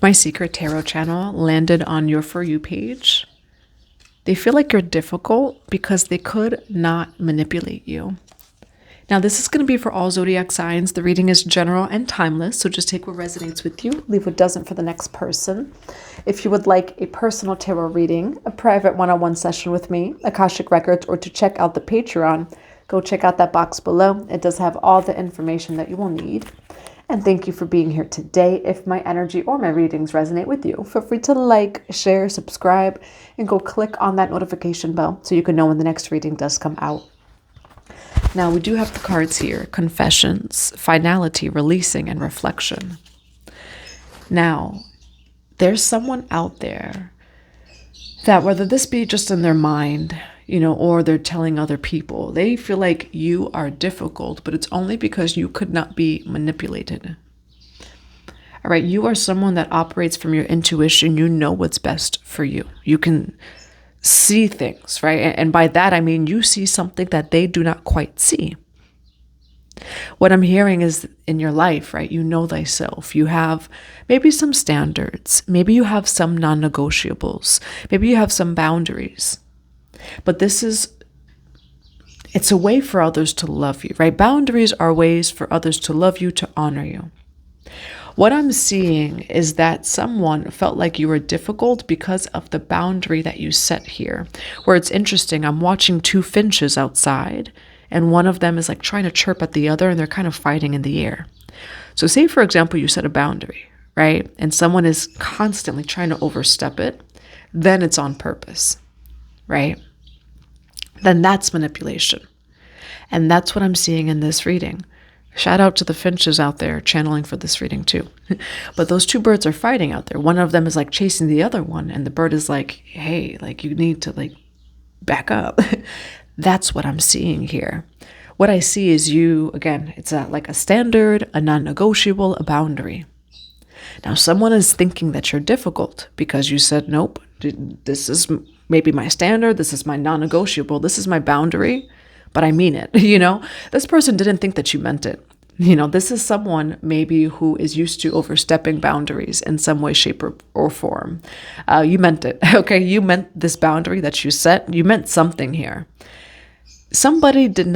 If my secret tarot channel landed on your For You page, they feel like you're difficult because they could not manipulate you. Now, this is going to be for all zodiac signs. The reading is general and timeless, so just take what resonates with you, leave what doesn't for the next person. If you would like a personal tarot reading, a private one-on-one session with me, Akashic Records, or to check out the Patreon, go check out that box below. It does have all the information that you will need. And thank you for being here today. If my energy or my readings resonate with you, feel free to like, share, subscribe, and go click on that notification bell so you can know when the next reading does come out. Now, we do have the cards here: confessions, finality, releasing, and reflection. Now, there's someone out there that, whether this be just in their mind, or they're telling other people, they feel like you are difficult, but it's only because you could not be manipulated. All right, you are someone that operates from your intuition. You know what's best for you. You can see things, right? And by that, I mean you see something that they do not quite see. What I'm hearing is in your life, right? You know thyself. You have maybe some standards. Maybe you have some non-negotiables. Maybe you have some boundaries. But it's a way for others to love you, right? Boundaries are ways for others to love you, to honor you. What I'm seeing is that someone felt like you were difficult because of the boundary that you set here. Where it's interesting, I'm watching two finches outside, and one of them is like trying to chirp at the other, and they're kind of fighting in the air. So say, for example, you set a boundary, right? And someone is constantly trying to overstep it, then it's on purpose, right? Then that's manipulation. And that's what I'm seeing in this reading. Shout out to the finches out there channeling for this reading too. But those two birds are fighting out there. One of them is like chasing the other one, and the bird is like, hey, like you need to like back up. That's what I'm seeing here. What I see is you, again, it's like a standard, a non-negotiable, a boundary. Now, someone is thinking that you're difficult because you said, nope, this is maybe my standard, this is my non-negotiable, this is my boundary, but I mean it, This person didn't think that you meant it. This is someone maybe who is used to overstepping boundaries in some way, shape, or form. You meant it, okay? You meant this boundary that you set. You meant something here. Somebody didn't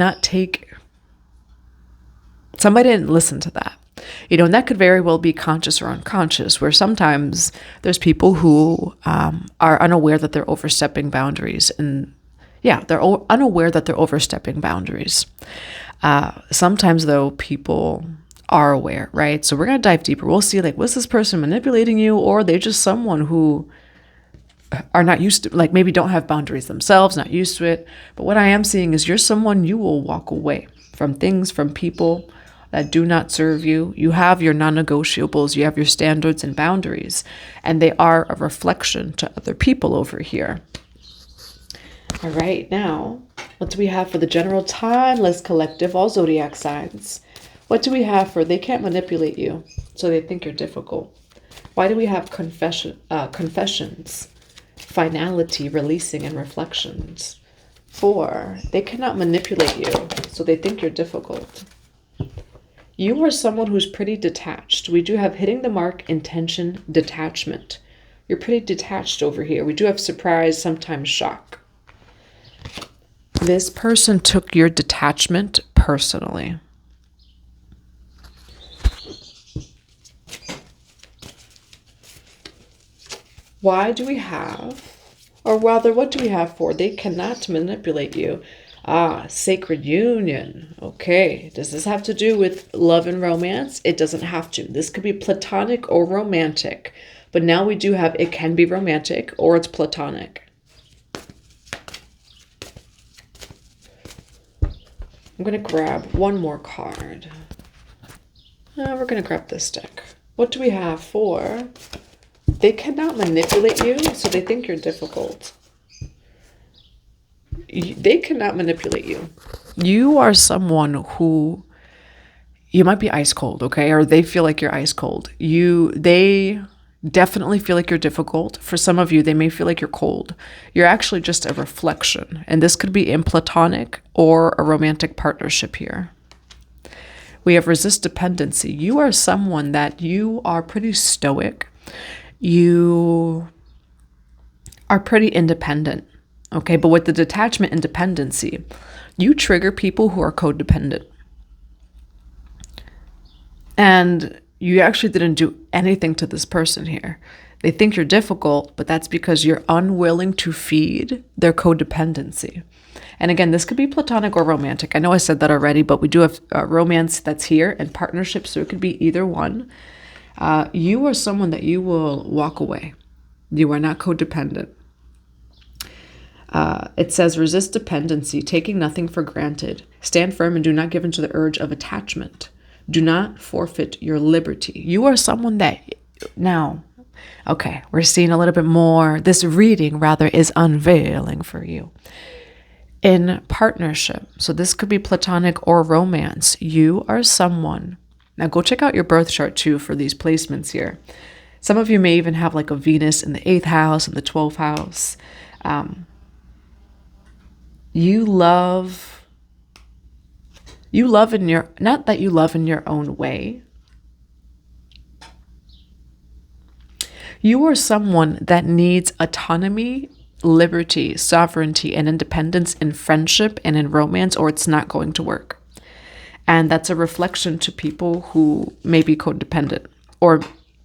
listen to that. And that could very well be conscious or unconscious, where sometimes there's people who are unaware that they're overstepping boundaries. And they're unaware that they're overstepping boundaries. Sometimes, though, people are aware, right? So we're going to dive deeper. We'll see, like, was this person manipulating you, or are they just someone who are not used to, like, maybe don't have boundaries themselves, not used to it. But what I am seeing is you're someone, you will walk away from things, from people that do not serve you. You have your non-negotiables, you have your standards and boundaries, and they are a reflection to other people over here. All right, now, what do we have for the general timeless collective, all zodiac signs? What do we have for they can't manipulate you, so they think you're difficult? Why do we have confessions, finality, releasing, and reflections? 4, they cannot manipulate you, so they think you're difficult. You are someone who's pretty detached. We do have hitting the mark, intention, detachment. You're pretty detached over here. We do have surprise, sometimes shock. This person took your detachment personally. Why do we have, or rather, what do we have for? They cannot manipulate you. Sacred union. Okay. Does this have to do with love and romance? It doesn't have to. This could be platonic or romantic. But now we do have, it can be romantic or it's platonic. I'm going to grab one more card. We're going to grab this deck. What do we have for? They cannot manipulate you, so they think you're difficult. They cannot manipulate you. You are someone who, you might be ice cold, okay? Or they feel like you're ice cold. They definitely feel like you're difficult. For some of you, they may feel like you're cold. You're actually just a reflection. And this could be in platonic or a romantic partnership here. We have resist dependency. You are someone that you are pretty stoic. You are pretty independent, okay? But with the detachment and dependency, you trigger people who are codependent. And you actually didn't do anything to this person here. They think you're difficult, but that's because you're unwilling to feed their codependency. And again, this could be platonic or romantic. I know I said that already, but we do have romance that's here and partnership, so it could be either one. You are someone that you will walk away. You are not codependent. It says, resist dependency, taking nothing for granted. Stand firm and do not give in to the urge of attachment. Do not forfeit your liberty. You are someone that now, okay, we're seeing a little bit more. This reading, rather, is unveiling for you. In partnership, so this could be platonic or romance, you are someone. Now go check out your birth chart too for these placements here. Some of you may even have like a Venus in the 8th house and the 12th house. You love in your, not that you love in your own way. You are someone that needs autonomy, liberty, sovereignty, and independence in friendship and in romance, or it's not going to work. And that's a reflection to people who may be codependent, or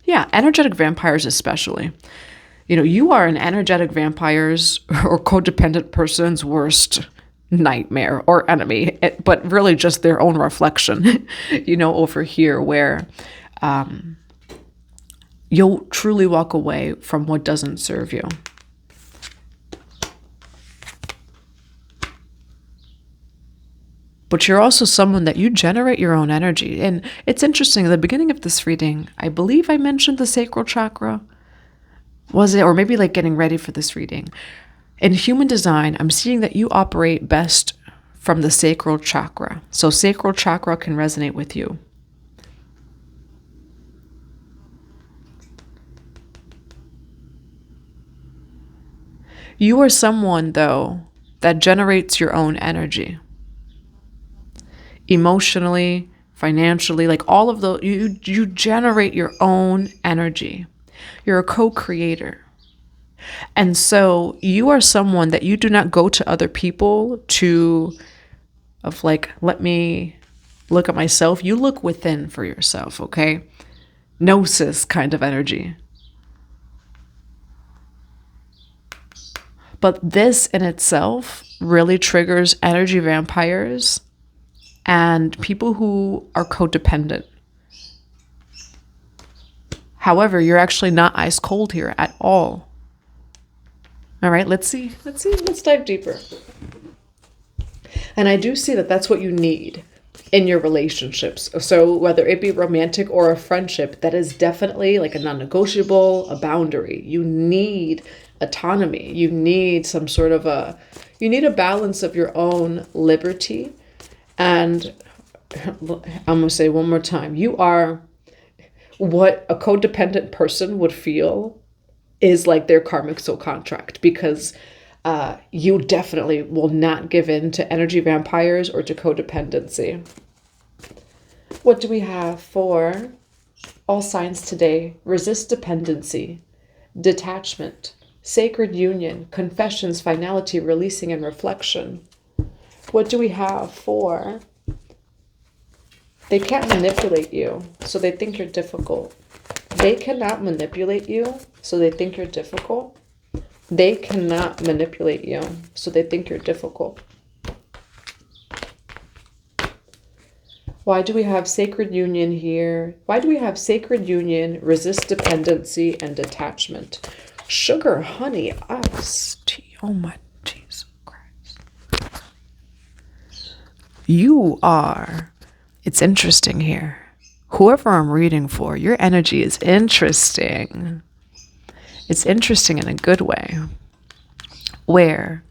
energetic vampires especially. You know, you are an energetic vampire's or codependent person's worst nightmare or enemy, but really just their own reflection, over here where you'll truly walk away from what doesn't serve you. But you're also someone that you generate your own energy. And it's interesting, at the beginning of this reading, I believe I mentioned the sacral chakra. Was it? Or maybe like getting ready for this reading. In human design, I'm seeing that you operate best from the sacral chakra. So sacral chakra can resonate with you. You are someone, though, that generates your own energy. Emotionally, financially, like all of those, you generate your own energy. You're a co-creator. And so you are someone that you do not go to other people let me look at myself. You look within for yourself, okay? Gnosis kind of energy. But this in itself really triggers energy vampires and people who are codependent. However, you're actually not ice cold here at all. All right, let's see. Let's dive deeper. And I do see that that's what you need in your relationships. So whether it be romantic or a friendship, that is definitely like a non-negotiable, a boundary. You need autonomy. You need some sort of you need a balance of your own liberty. And I'm going to say one more time, you are what a codependent person would feel is like their karmic soul contract, because you definitely will not give in to energy vampires or to codependency. What do we have for all signs today? Resist dependency, detachment, sacred union, confessions, finality, releasing, and reflection. What do we have for they can't manipulate you, so they think you're difficult. They cannot manipulate you, so they think you're difficult. They cannot manipulate you, so they think you're difficult. Why do we have sacred union here? Why do we have sacred union, resist dependency, and detachment? Sugar, honey, iced tea. Oh my Jesus Christ. You are... It's interesting here. Whoever I'm reading for, your energy is interesting. It's interesting in a good way. Where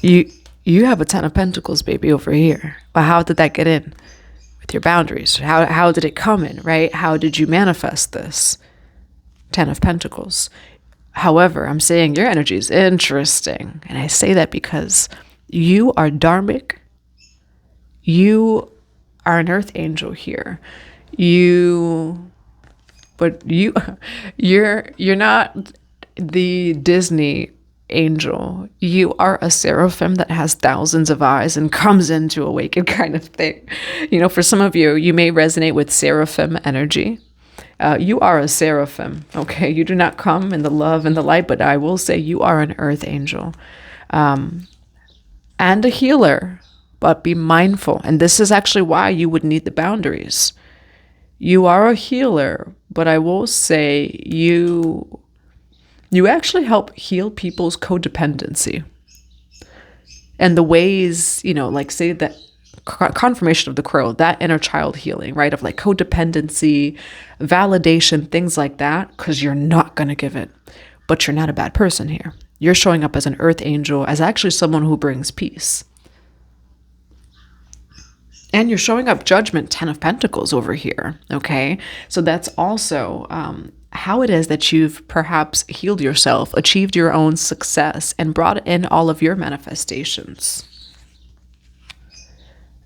you have a 10 of Pentacles, baby, over here. But how did that get in? With your boundaries. How did it come in, right? How did you manifest this? 10 of Pentacles. However, I'm saying your energy is interesting. And I say that because you are dharmic. You are an earth angel here. You but you're not the Disney angel. You are a seraphim that has thousands of eyes and comes in to awaken, kind of thing. For some of you, you may resonate with seraphim energy. You are a seraphim, okay? You do not come in the love and the light, but I will say you are an earth angel, and a healer. But be mindful, and this is actually why you would need the boundaries. You are a healer, but I will say you actually help heal people's codependency. And the ways, like say that confirmation of the crow, that inner child healing, right? Of like codependency, validation, things like that, because you're not going to give it. But you're not a bad person here. You're showing up as an earth angel, as actually someone who brings peace. And you're showing up judgment, 10 of Pentacles over here, okay? So that's also how it is that you've perhaps healed yourself, achieved your own success, and brought in all of your manifestations.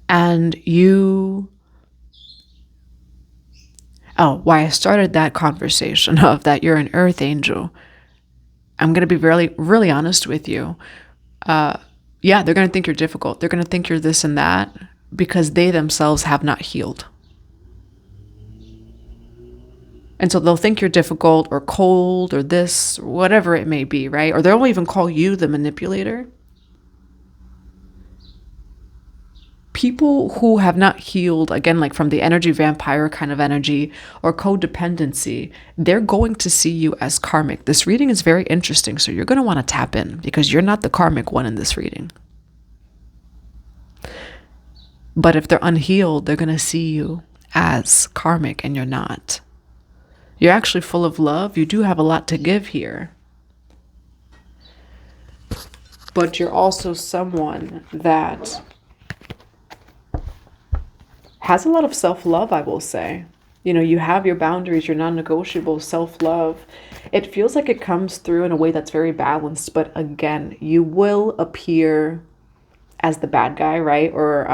And why I started that conversation of that you're an earth angel, I'm going to be really, really honest with you. They're going to think you're difficult. They're going to think you're this and that, because they themselves have not healed. And so they'll think you're difficult or cold or this, or whatever it may be, right? Or they'll even call you the manipulator. People who have not healed, again, like from the energy vampire kind of energy or codependency, they're going to see you as karmic. This reading is very interesting, so you're going to want to tap in because you're not the karmic one in this reading. But if they're unhealed, they're going to see you as karmic, and you're not. You're actually full of love. You do have a lot to give here. But you're also someone that has a lot of self-love, I will say. You have your boundaries, your non-negotiable self-love. It feels like it comes through in a way that's very balanced. But again, you will appear as the bad guy, right? Or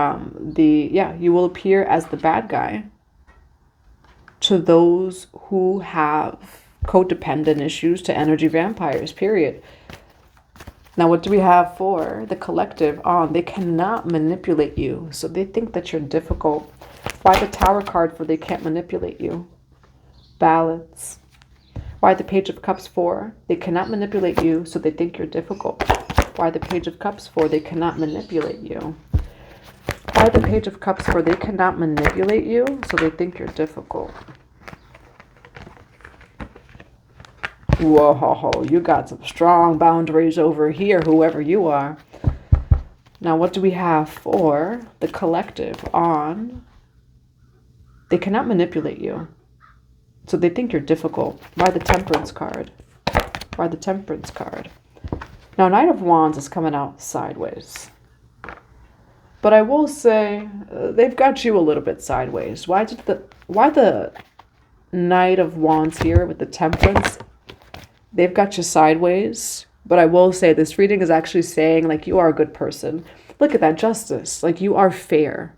you will appear as the bad guy to those who have codependent issues, to energy vampires, period. Now, what do we have for the collective on? They cannot manipulate you, so they think that you're difficult. Why the Tower card for they can't manipulate you? Balance. Why the Page of Cups for? They cannot manipulate you, so they think you're difficult. Why the Page of Cups for? They cannot manipulate you. Why the Page of Cups for? They cannot manipulate you, so they think you're difficult. Whoa, you got some strong boundaries over here, whoever you are. Now, what do we have for the collective on? They cannot manipulate you, so they think you're difficult. Why the Temperance card? Why the Temperance card? Now, Knight of Wands is coming out sideways. But I will say, they've got you a little bit sideways. Why the Knight of Wands here with the Temperance? They've got you sideways. But I will say, this reading is actually saying, like, you are a good person. Look at that, Justice. Like, you are fair.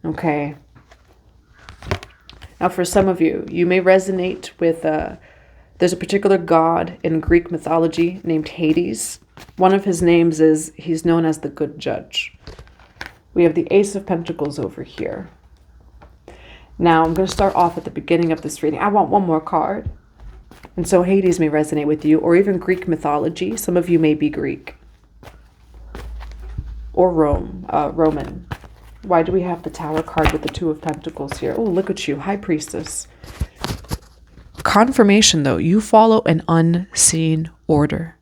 Okay. Now, for some of you, you may resonate with... there's a particular god in Greek mythology named Hades. One of his names is, he's known as the Good Judge. We have the Ace of Pentacles over here. Now, I'm going to start off at the beginning of this reading. I want one more card. And so Hades may resonate with you, or even Greek mythology. Some of you may be Greek. Or Roman. Why do we have the Tower card with the Two of Pentacles here? Oh, look at you, High Priestess. Confirmation, though, you follow an unseen order.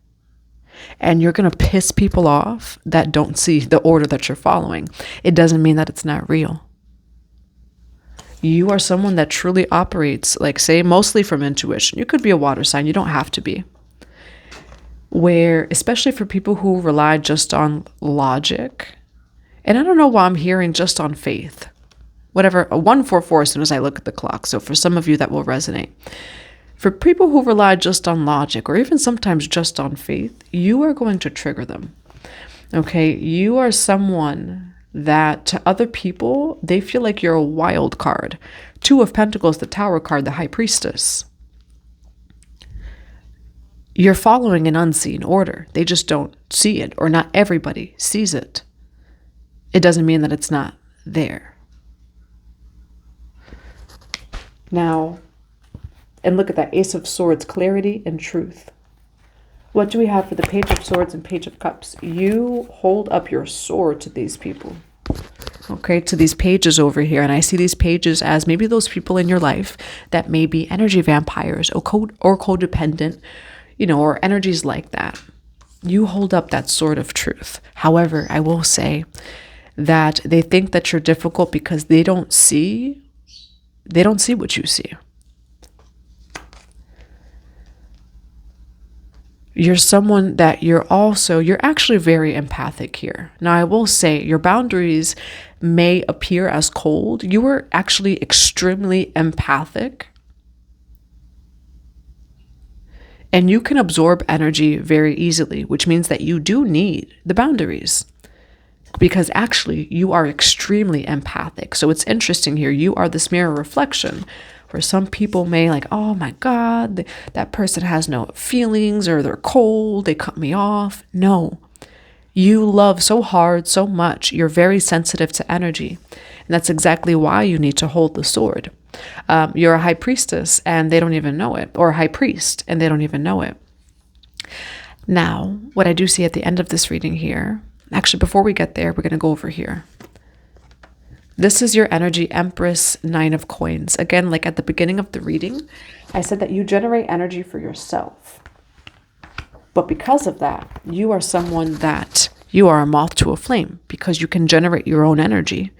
And you're going to piss people off that don't see the order that you're following. It doesn't mean that it's not real. You are someone that truly operates, like, say, mostly from intuition. You could be a water sign. You don't have to be. Where, especially for people who rely just on logic, and I don't know why I'm hearing just on faith. Whatever, a 144 as soon as I look at the clock. So for some of you that will resonate. For people who rely just on logic, or even sometimes just on faith, you are going to trigger them. Okay, you are someone that to other people, they feel like you're a wild card. Two of Pentacles, the Tower card, the High Priestess. You're following an unseen order. They just don't see it, or not everybody sees it. It doesn't mean that it's not there. Now, and look at that Ace of Swords, clarity and truth. What do we have for the Page of Swords and Page of Cups? You hold up your sword to these people. Okay, to these pages over here. And I see these pages as maybe those people in your life that may be energy vampires or codependent, you know, or energies like that. You hold up that sword of truth. However, I will say that they think that you're difficult because they don't see what you see. You're someone that you're actually very empathic here. Now, I will say your boundaries may appear as cold. You are actually extremely empathic. And you can absorb energy very easily, which means that you do need the boundaries. Because actually, you are extremely empathic. So it's interesting here. You are this mirror reflection where some people may like, oh my God, that person has no feelings, or they're cold, they cut me off. No, you love so hard, so much. You're very sensitive to energy. And that's exactly why you need to hold the sword. You're a high priestess and they don't even know it, or a high priest and they don't even know it. Now, what I do see at the end of this reading here, actually, before we get there, we're going to go over here. This is your energy, Empress, Nine of Coins. Again, like at the beginning of the reading, I said that you generate energy for yourself. But because of that, you are someone that you are a moth to a flame because you can generate your own energy,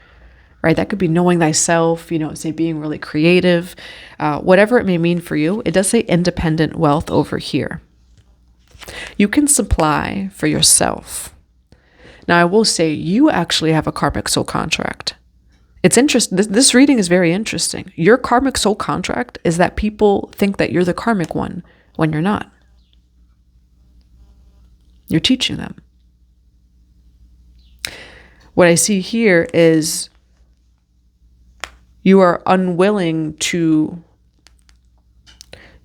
right? That could be knowing thyself, you know, say being really creative, whatever it may mean for you. It does say independent wealth over here. You can supply for yourself. Now, I will say you actually have a karmic soul contract. It's interesting. This reading is very interesting. Your karmic soul contract is that people think that you're the karmic one when you're not. You're teaching them. What I see here is you are unwilling to,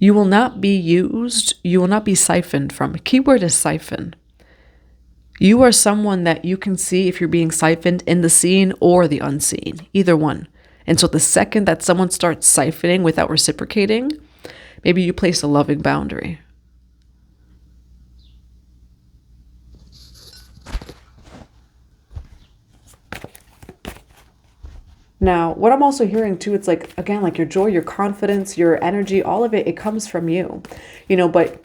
you will not be used, you will not be siphoned from. Keyword is siphon. You are someone that you can see if you're being siphoned in the seen or the unseen, either one. And so the second that someone starts siphoning without reciprocating, maybe you place a loving boundary. Now, what I'm also hearing too, it's like, again, like your joy, your confidence, your energy, all of it, it comes from you, you know, but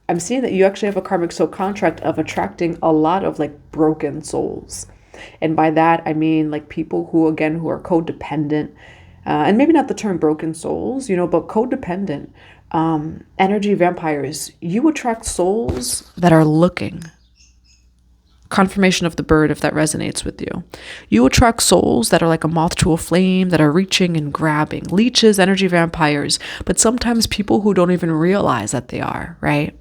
I'm seeing that you actually have a karmic soul contract of attracting a lot of like broken souls. And by that, I mean like people who, again, who are codependent, and maybe not the term broken souls, you know, but codependent, energy vampires. You attract souls that are looking. Confirmation of the bird, if that resonates with you. You attract souls that are like a moth to a flame, that are reaching and grabbing. Leeches, energy vampires, but sometimes people who don't even realize that they are, right?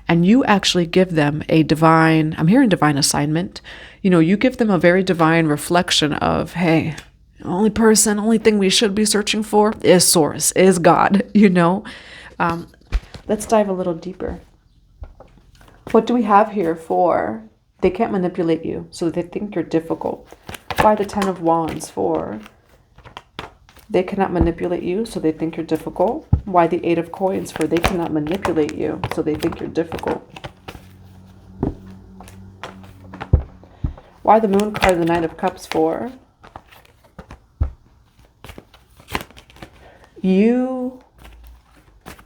And you actually give them a divine, I'm hearing divine assignment. You know, you give them a very divine reflection of, hey, the only thing we should be searching for is source, is God, you know? Let's dive a little deeper. What do we have here for, they can't manipulate you, so they think you're difficult. Why the Ten of Wands for, they cannot manipulate you, so they think you're difficult. Why the Eight of Coins for, they cannot manipulate you, so they think you're difficult. Why the Moon card, the Knight of Cups for, you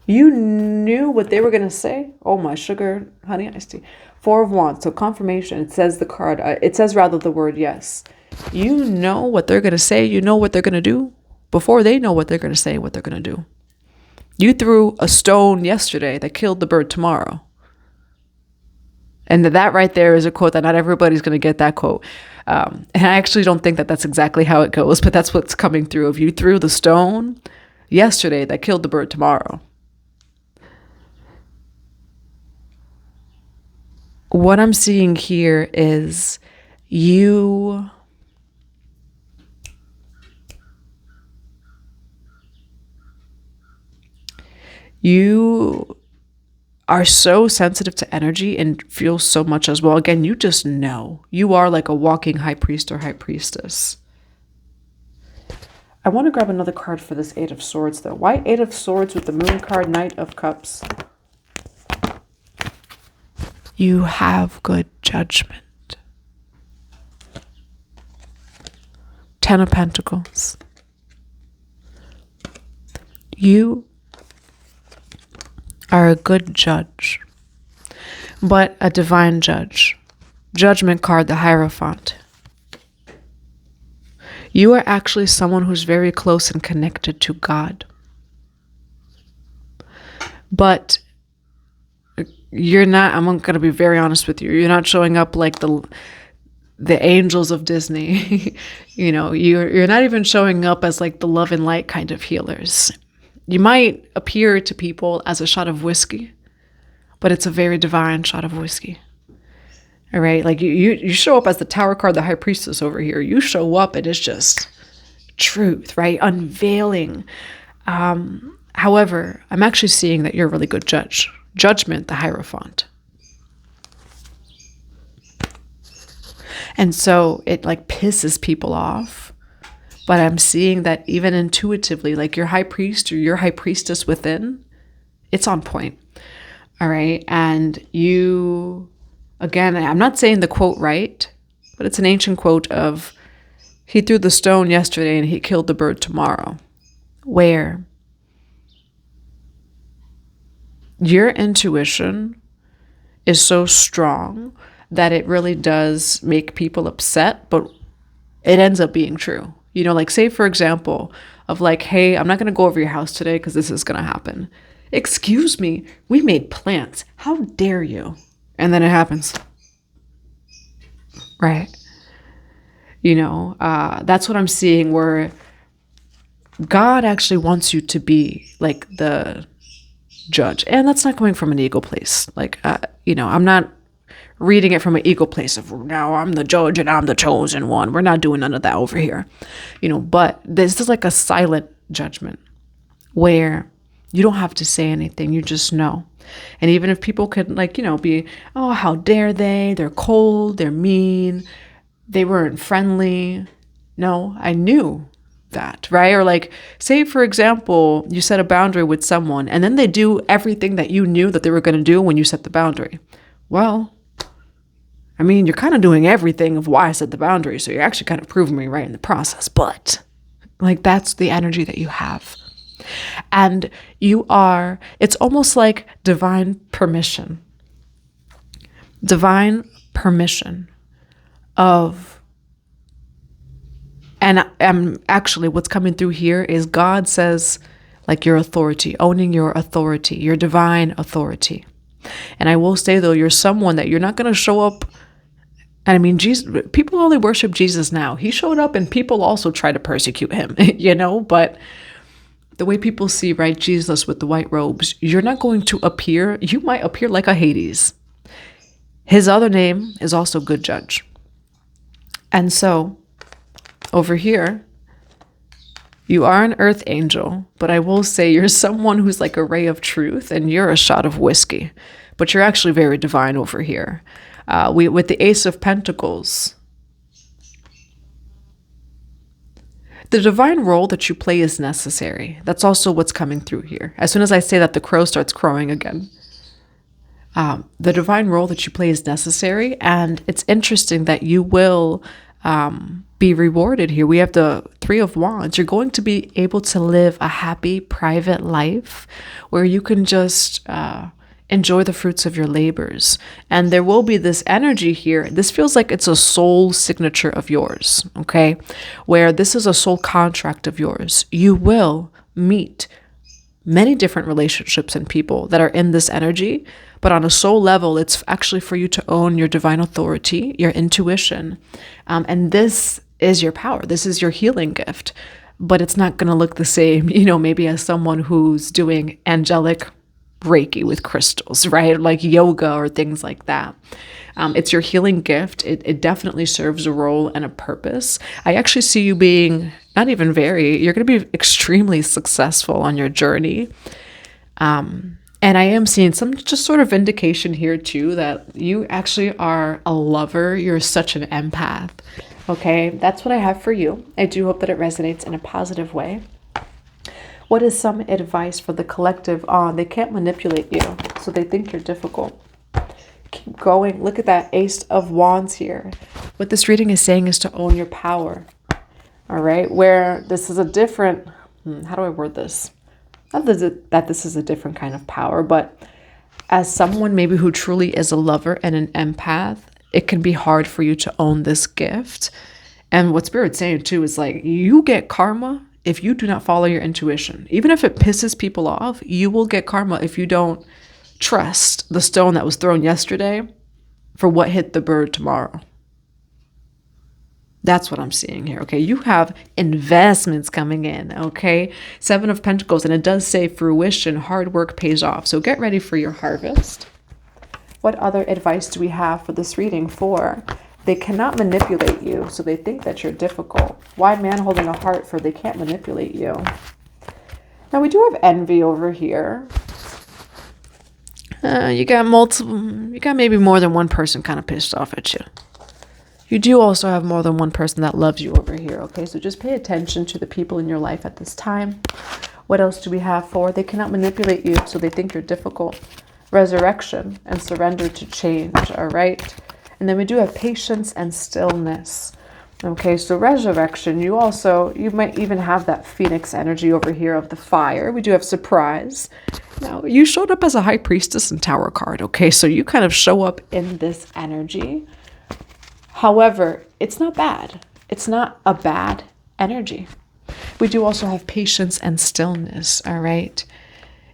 knew what they were going to say. Oh, my sugar, honey, iced tea. Four of Wands, so confirmation. It says the card, it says rather the word yes. You know what they're going to say. You know what they're going to do before they know what they're going to say, what they're going to do. You threw a stone yesterday that killed the bird tomorrow. And that right there is a quote that not everybody's going to get that quote. And I actually don't think that that's exactly how it goes, but that's what's coming through. If you threw the stone yesterday that killed the bird tomorrow. What I'm seeing here is you You are so sensitive to energy and feel so much as well. Again, you just know. You are like a walking high priest or high priestess. I want to grab another card for this Eight of Swords, though. Why Eight of Swords with the Moon card, Knight of Cups? You have good judgment. Ten of Pentacles. You are a good judge, but a divine judge. Judgment card, the Hierophant. You are actually someone who's very close and connected to God. But you're not, I'm going to be very honest with you, you're not showing up like the angels of Disney. You know, you're not even showing up as like the love and light kind of healers. You might appear to people as a shot of whiskey, but it's a very divine shot of whiskey. All right, like you show up as the Tower card, the High Priestess over here. You show up and it's just truth, right? Unveiling. However, I'm actually seeing that you're a really good judge. Judgment, the Hierophant. And so it like pisses people off. But I'm seeing that even intuitively, like your high priest or your high priestess within, it's on point. All right. And you, again, I'm not saying the quote right, but it's an ancient quote of, he threw the stone yesterday and he killed the bird tomorrow. Where your intuition is so strong that it really does make people upset, but it ends up being true. You know, like say, for example, of like, hey, I'm not going to go over your house today because this is going to happen. Excuse me, we made plans. How dare you? And then it happens. Right. You know, that's what I'm seeing, where God actually wants you to be like the judge. And that's not coming from an ego place. Like, you know, I'm not reading it from an ego place of now I'm the judge and I'm the chosen one. We're not doing none of that over here, you know, but this is like a silent judgment where you don't have to say anything. You just know. And even if people could like, you know, be, oh, how dare they? They're cold. They're mean. They weren't friendly. No, I knew that, right? Or like, say, for example, you set a boundary with someone and then they do everything that you knew that they were going to do when you set the boundary. Well, I mean, you're kind of doing everything of why I set the boundary, so you're actually kind of proving me right in the process. But like, that's the energy that you have. And you are, it's almost like divine permission. Divine permission of, and I'm actually, what's coming through here is God says, like, your authority, owning your authority, your divine authority. And I will say, though, you're someone that you're not going to show up. And I mean, Jesus, people only worship Jesus now. He showed up and people also try to persecute him, you know, but the way people see, right, Jesus with the white robes, you're not going to appear, you might appear like a Hades. His other name is also Good Judge. And so over here, you are an earth angel, but I will say you're someone who's like a ray of truth and you're a shot of whiskey, but you're actually very divine over here. With the Ace of Pentacles, the divine role that you play is necessary. That's also what's coming through here. As soon as I say that, the crow starts crowing again. The divine role that you play is necessary, and it's interesting that you will be rewarded here. We have the Three of Wands. You're going to be able to live a happy, private life where you can just enjoy the fruits of your labors. And there will be this energy here. This feels like it's a soul signature of yours, okay? Where this is a soul contract of yours. You will meet many different relationships and people that are in this energy, but on a soul level, it's actually for you to own your divine authority, your intuition. And this is your power. This is your healing gift, but it's not going to look the same, you know, maybe as someone who's doing angelic Reiki with crystals, right? Like yoga or things like that. It's your healing gift. It definitely serves a role and a purpose. I actually see you being not even you're going to be extremely successful on your journey. And I am seeing some just sort of indication here too that you actually are a lover. You're such an empath. Okay, that's what I have for you. I do hope that it resonates in a positive way. What is some advice for the collective on they can't manipulate you, so they think you're difficult? Keep going. Look at that Ace of Wands here. What this reading is saying is to own your power. All right, where this is a different, how do I word this? Not that this is a different kind of power, but as someone maybe who truly is a lover and an empath, it can be hard for you to own this gift. And what Spirit's saying too is like, you get karma if you do not follow your intuition. Even if it pisses people off, you will get karma if you don't trust the stone that was thrown yesterday for what hit the bird tomorrow. That's what I'm seeing here, okay? You have investments coming in, okay? 7 of Pentacles, and it does say fruition, hard work pays off. So get ready for your harvest. What other advice do we have for this reading? 4, they cannot manipulate you, so they think that you're difficult. Why man holding a heart for they can't manipulate you? Now we do have envy over here. You got maybe more than one person kind of pissed off at you. You do also have more than one person that loves you over here, okay? So just pay attention to the people in your life at this time. What else do we have for? They cannot manipulate you, so they think you're difficult. Resurrection and surrender to change, all right? And then we do have patience and stillness. Okay, so resurrection, you might even have that phoenix energy over here of the fire. We do have surprise. Now, you showed up as a high priestess and tower card, okay? So you kind of show up in this energy. However, it's not bad. It's not a bad energy. We do also have patience and stillness, all right?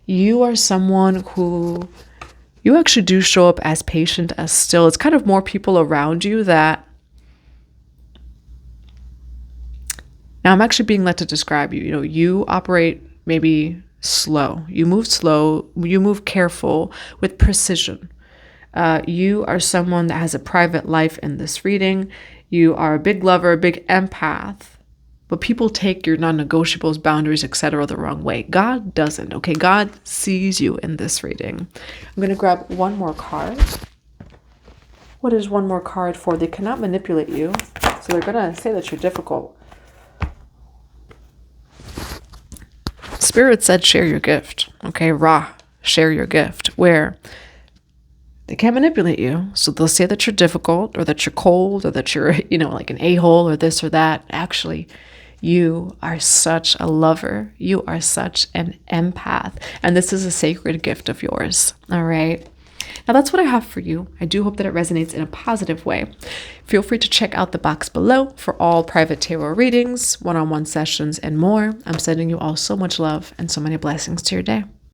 You are someone who, you actually do show up as patient, as still. It's kind of more people around you that, now I'm actually being led to describe you. You know, you operate maybe slow. You move careful with precision. You are someone that has a private life in this reading. You are a big lover, a big empath, but people take your non-negotiables, boundaries, etc. the wrong way. God doesn't, okay? God sees you in this reading. I'm going to grab one more card. What is one more card for? They cannot manipulate you, so they're going to say that you're difficult. Spirit said share your gift, okay? Share your gift, where they can't manipulate you, so they'll say that you're difficult or that you're cold or that you're, like an a-hole or this or that. Actually, you are such a lover. You are such an empath. And this is a sacred gift of yours, all right? Now, that's what I have for you. I do hope that it resonates in a positive way. Feel free to check out the box below for all private tarot readings, one-on-one sessions, and more. I'm sending you all so much love and so many blessings to your day.